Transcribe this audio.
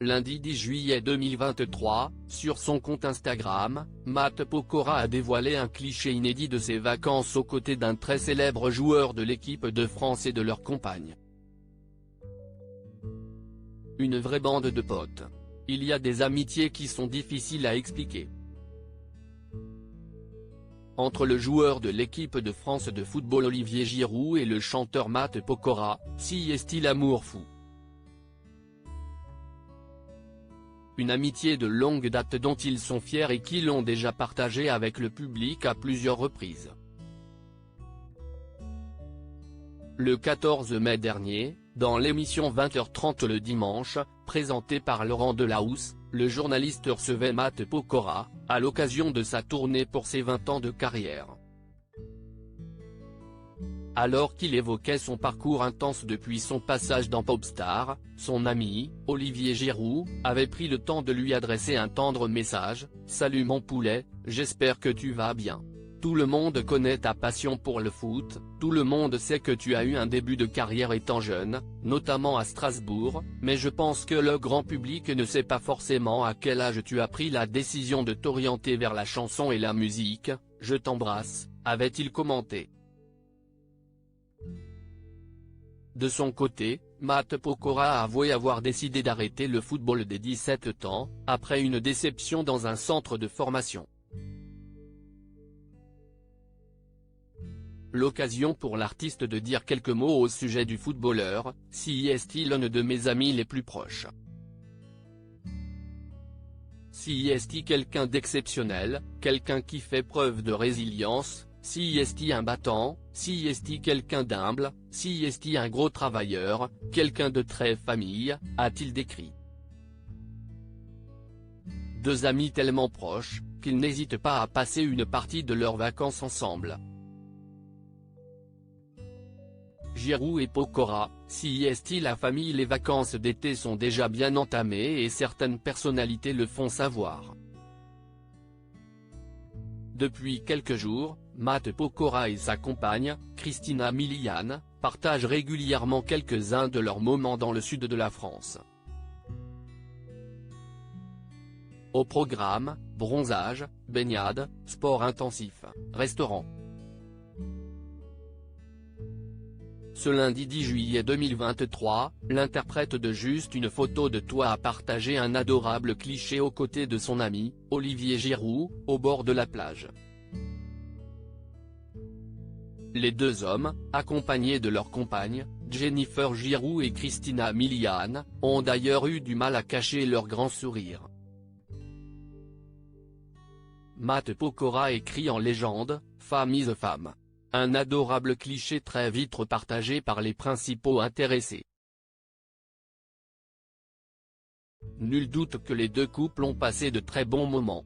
Lundi 10 juillet 2023, sur son compte Instagram, Matt Pokora a dévoilé un cliché inédit de ses vacances aux côtés d'un très célèbre joueur de l'équipe de France et de leur compagne. Une vraie bande de potes. Il y a des amitiés qui sont difficiles à expliquer. Entre le joueur de l'équipe de France de football Olivier Giroud et le chanteur Matt Pokora, si est-il l'amour fou. Une amitié de longue date dont ils sont fiers et qu'ils l'ont déjà partagée avec le public à plusieurs reprises. Le 14 mai dernier, dans l'émission 20h30 le dimanche, présentée par Laurent Delahousse, le journaliste recevait Matt Pokora, à l'occasion de sa tournée pour ses 20 ans de carrière. Alors qu'il évoquait son parcours intense depuis son passage dans Popstar, son ami, Olivier Giroud, avait pris le temps de lui adresser un tendre message: « Salut mon poulet, j'espère que tu vas bien. Tout le monde connaît ta passion pour le foot, tout le monde sait que tu as eu un début de carrière étant jeune, notamment à Strasbourg, mais je pense que le grand public ne sait pas forcément à quel âge tu as pris la décision de t'orienter vers la chanson et la musique, je t'embrasse », avait-il commenté. De son côté, Matt Pokora a avoué avoir décidé d'arrêter le football dès 17 ans, après une déception dans un centre de formation. L'occasion pour l'artiste de dire quelques mots au sujet du footballeur, si est-il l'un de mes amis les plus proches. Si est-il quelqu'un d'exceptionnel, quelqu'un qui fait preuve de résilience, si est-il un battant, si est-il quelqu'un d'humble, si est-il un gros travailleur, quelqu'un de très famille, a-t-il décrit. Deux amis tellement proches, qu'ils n'hésitent pas à passer une partie de leurs vacances ensemble. Giroud et Pokora, si est-il la famille, les vacances d'été sont déjà bien entamées et certaines personnalités le font savoir. Depuis quelques jours, Matt Pokora et sa compagne, Christina Milian, partagent régulièrement quelques-uns de leurs moments dans le sud de la France. Au programme, bronzage, baignade, sport intensif, restaurant. Ce lundi 10 juillet 2023, l'interprète de Juste une photo de toi a partagé un adorable cliché aux côtés de son ami, Olivier Giroud, au bord de la plage. Les deux hommes, accompagnés de leurs compagnes, Jennifer Giroud et Christina Milian, ont d'ailleurs eu du mal à cacher leur grand sourire. Matt Pokora écrit en légende, « Femme is a femme ». Un adorable cliché très vite repartagé par les principaux intéressés. Nul doute que les deux couples ont passé de très bons moments.